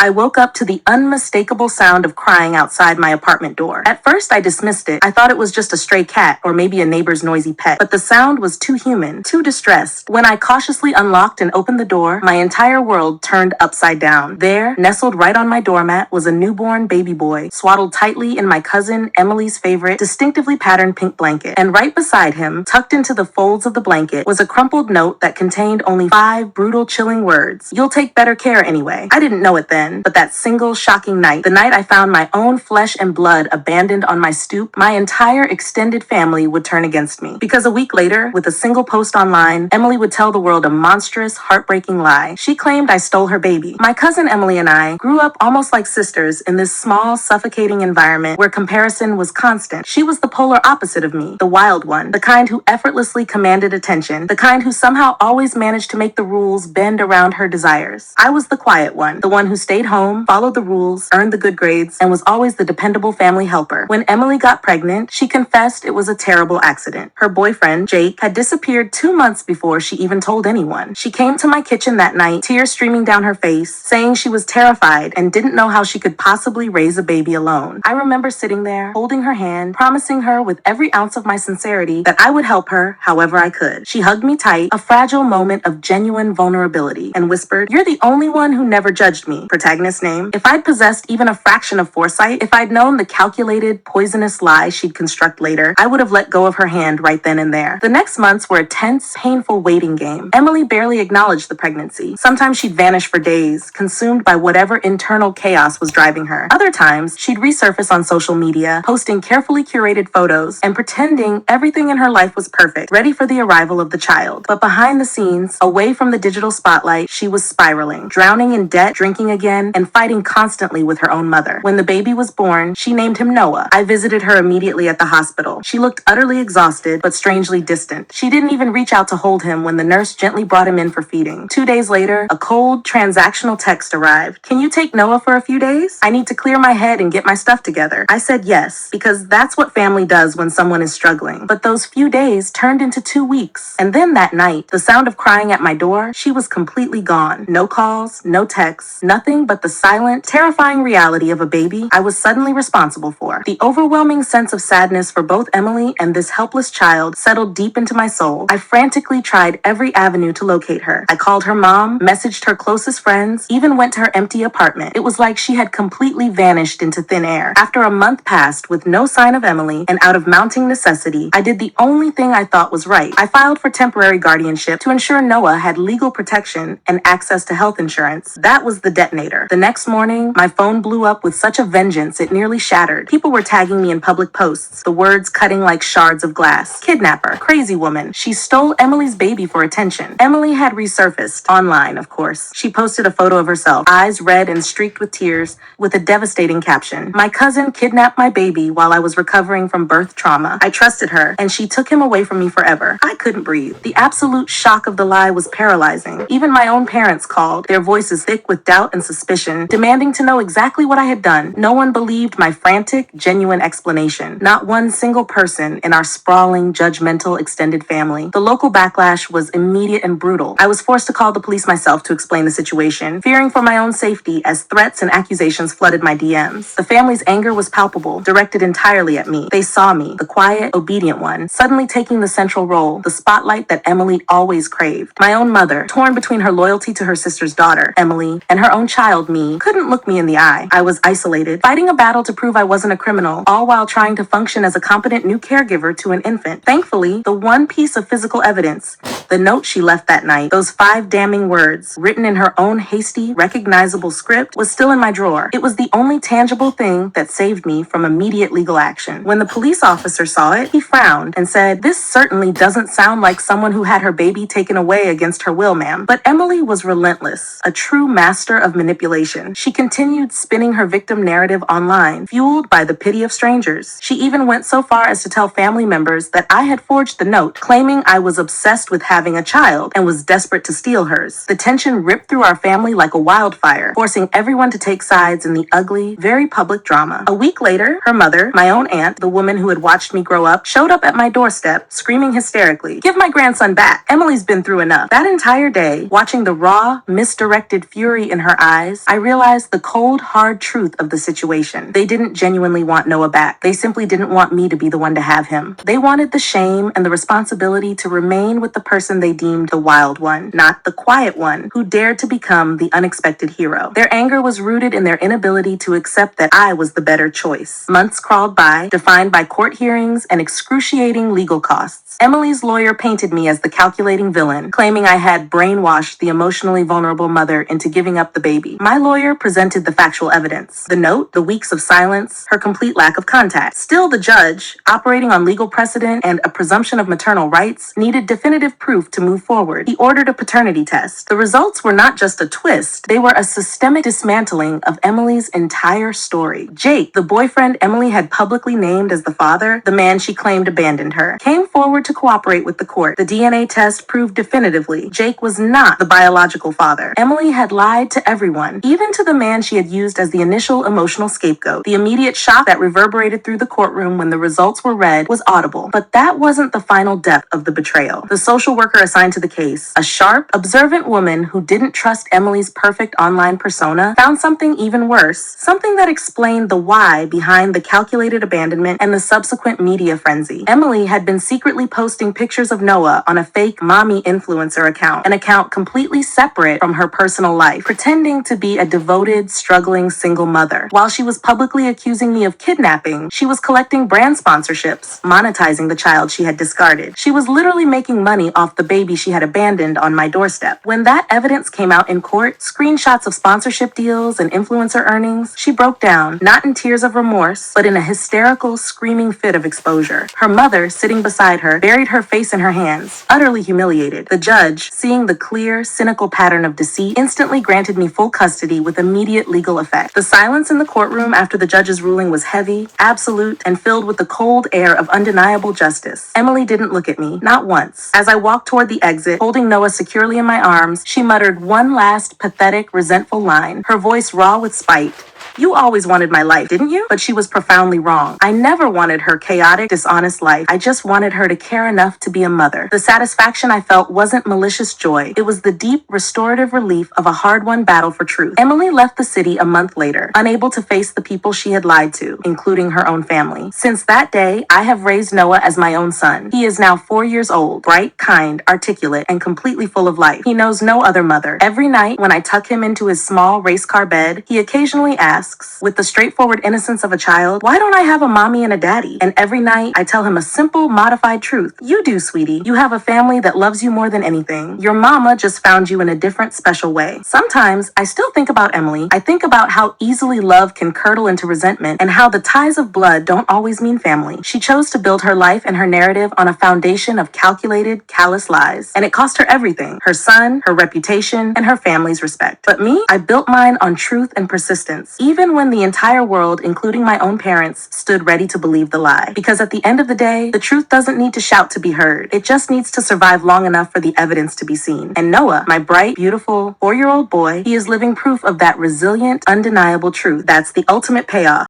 I woke up to the unmistakable sound of crying outside my apartment door. At first, I dismissed it. I thought it was just a stray cat or maybe a neighbor's noisy pet, but the sound was too human, too distressed. When I cautiously unlocked and opened the door, my entire world turned upside down. There, nestled right on my doormat, was a newborn baby boy, swaddled tightly in my cousin Emily's favorite, distinctively patterned pink blanket. And right beside him, tucked into the folds of the blanket, was a crumpled note that contained only 5 brutal, chilling words. "You'll take better care anyway." I didn't know it then, but that single shocking night, the night I found my own flesh and blood abandoned on my stoop, my entire extended family would turn against me. Because a week later, with a single post online, Emily would tell the world a monstrous, heartbreaking lie. She claimed I stole her baby. My cousin Emily and I grew up almost like sisters in this small, suffocating environment where comparison was constant. She was the polar opposite of me, the wild one, the kind who effortlessly commanded attention, the kind who somehow always managed to make the rules bend around her desires. I was the quiet one, the one who stayed home, followed the rules, earned the good grades, and was always the dependable family helper. When Emily got pregnant, she confessed it was a terrible accident. Her boyfriend, Jake, had disappeared 2 months before she even told anyone. She came to my kitchen that night, tears streaming down her face, saying she was terrified and didn't know how she could possibly raise a baby alone. I remember sitting there, holding her hand, promising her with every ounce of my sincerity that I would help her however I could. She hugged me tight, a fragile moment of genuine vulnerability, and whispered, "You're the only one who never judged me." Protagonist's name. If I'd possessed even a fraction of foresight, if I'd known the calculated, poisonous lie she'd construct later, I would have let go of her hand right then and there. The next months were a tense, painful waiting game. Emily barely acknowledged the pregnancy. Sometimes she'd vanish for days, consumed by whatever internal chaos was driving her. Other times, she'd resurface on social media, posting carefully curated photos and pretending everything in her life was perfect, ready for the arrival of the child. But behind the scenes, away from the digital spotlight, she was spiraling, drowning in debt, drinking again, and fighting constantly with her own mother. When the baby was born, she named him Noah. I visited her immediately at the hospital. She looked utterly exhausted, but strangely distant. She didn't even reach out to hold him when the nurse gently brought him in for feeding. 2 days later, a cold, transactional text arrived. "Can you take Noah for a few days? I need to clear my head and get my stuff together." I said yes, because that's what family does when someone is struggling. But those few days turned into 2 weeks. And then that night, the sound of crying at my door, she was completely gone. No calls, no texts, nothing but the silent, terrifying reality of a baby I was suddenly responsible for. The overwhelming sense of sadness for both Emily and this helpless child settled deep into my soul. I frantically tried every avenue to locate her. I called her mom, messaged her closest friends, even went to her empty apartment. It was like she had completely vanished into thin air. After a month passed with no sign of Emily and out of mounting necessity, I did the only thing I thought was right. I filed for temporary guardianship to ensure Noah had legal protection and access to health insurance. That was the detonator. The next morning, my phone blew up with such a vengeance it nearly shattered. People were tagging me in public posts, the words cutting like shards of glass. "Kidnapper, crazy woman. She stole Emily's baby for attention." Emily had resurfaced, online of course. She posted a photo of herself, eyes red and streaked with tears, with a devastating caption. "My cousin kidnapped my baby while I was recovering from birth trauma. I trusted her, and she took him away from me forever." I couldn't breathe. The absolute shock of the lie was paralyzing. Even my own parents called, their voices thick with doubt and suspicion, demanding to know exactly what I had done. No one believed my frantic, genuine explanation. Not one single person in our sprawling, judgmental, extended family. The local backlash was immediate and brutal. I was forced to call the police myself to explain the situation, fearing for my own safety as threats and accusations flooded my DMs. The family's anger was palpable, directed entirely at me. They saw me, the quiet, obedient one, suddenly taking the central role, the spotlight that Emily always craved. My own mother, torn between her loyalty to her sister's daughter, Emily, and her own child, me, couldn't look me in the eye. I was isolated, fighting a battle to prove I wasn't a criminal, all while trying to function as a competent new caregiver to an infant. Thankfully, the one piece of physical evidence, the note she left that night, those 5 damning words, written in her own hasty, recognizable script, was still in my drawer. It was the only tangible thing that saved me from immediate legal action. When the police officer saw it, he frowned and said, "This certainly doesn't sound like someone who had her baby taken away against her will, ma'am." But Emily was relentless, a true master of manipulation. She continued spinning her victim narrative online, fueled by the pity of strangers. She even went so far as to tell family members that I had forged the note, claiming I was obsessed with having a child and was desperate to steal hers. The tension ripped through our family like a wildfire, forcing everyone to take sides in the ugly, very public drama. A week later, her mother, my own aunt, the woman who had watched me grow up, showed up at my doorstep, screaming hysterically, "Give my grandson back. Emily's been through enough." That entire day, watching the raw, misdirected fury in her eyes lies, I realized the cold, hard truth of the situation. They didn't genuinely want Noah back. They simply didn't want me to be the one to have him. They wanted the shame and the responsibility to remain with the person they deemed the wild one, not the quiet one who dared to become the unexpected hero. Their anger was rooted in their inability to accept that I was the better choice. Months crawled by, defined by court hearings and excruciating legal costs. Emily's lawyer painted me as the calculating villain, claiming I had brainwashed the emotionally vulnerable mother into giving up the baby. My lawyer presented the factual evidence: the note, the weeks of silence, her complete lack of contact. Still, the judge, operating on legal precedent and a presumption of maternal rights, needed definitive proof to move forward. He ordered a paternity test. The results were not just a twist, they were a systemic dismantling of Emily's entire story. Jake, the boyfriend Emily had publicly named as the father, the man she claimed abandoned her, came forward to cooperate with the court. The DNA test proved definitively Jake was not the biological father. Emily had lied to everyone, even to the man she had used as the initial emotional scapegoat. The immediate shock that reverberated through the courtroom when the results were read was audible, but that wasn't the final depth of the betrayal. The social worker assigned to the case, a sharp, observant woman who didn't trust Emily's perfect online persona, found something even worse, something that explained the why behind the calculated abandonment and the subsequent media frenzy. Emily had been secretly posting pictures of Noah on a fake mommy influencer account, an account completely separate from her personal life, pretending to be a devoted, struggling single mother. While she was publicly accusing me of kidnapping, she was collecting brand sponsorships, monetizing the child she had discarded. She was literally making money off the baby she had abandoned on my doorstep. When that evidence came out in court, screenshots of sponsorship deals and influencer earnings, she broke down, not in tears of remorse, but in a hysterical, screaming fit of exposure. Her mother, sitting beside her, buried her face in her hands, utterly humiliated. The judge, seeing the clear, cynical pattern of deceit, instantly granted me full custody with immediate legal effect. The silence in the courtroom after the judge's ruling was heavy, absolute, and filled with the cold air of undeniable justice. Emily didn't look at me, not once. As I walked toward the exit, holding Noah securely in my arms, she muttered one last pathetic, resentful line, her voice raw with spite. "You always wanted my life, didn't you?" But she was profoundly wrong. I never wanted her chaotic, dishonest life. I just wanted her to care enough to be a mother. The satisfaction I felt wasn't malicious joy. It was the deep, restorative relief of a hard-won battle for truth. Emily left the city a month later, unable to face the people she had lied to, including her own family. Since that day, I have raised Noah as my own son. He is now 4 years old, bright, kind, articulate, and completely full of life. He knows no other mother. Every night, when I tuck him into his small race car bed, he occasionally asks, with the straightforward innocence of a child, "Why don't I have a mommy and a daddy?" And every night, I tell him a simple, modified truth. "You do, sweetie. You have a family that loves you more than anything. Your mama just found you in a different, special way." Sometimes, I still think about Emily. I think about how easily love can curdle into resentment and how the ties of blood don't always mean family. She chose to build her life and her narrative on a foundation of calculated, callous lies. And it cost her everything: her son, her reputation, and her family's respect. But me, I built mine on truth and persistence, even when the entire world, including my own parents, stood ready to believe the lie. Because at the end of the day, the truth doesn't need to shout to be heard. It just needs to survive long enough for the evidence to be seen. And Noah, my bright, beautiful 4-year-old boy, he is living proof of that resilient, undeniable truth. That's the ultimate payoff.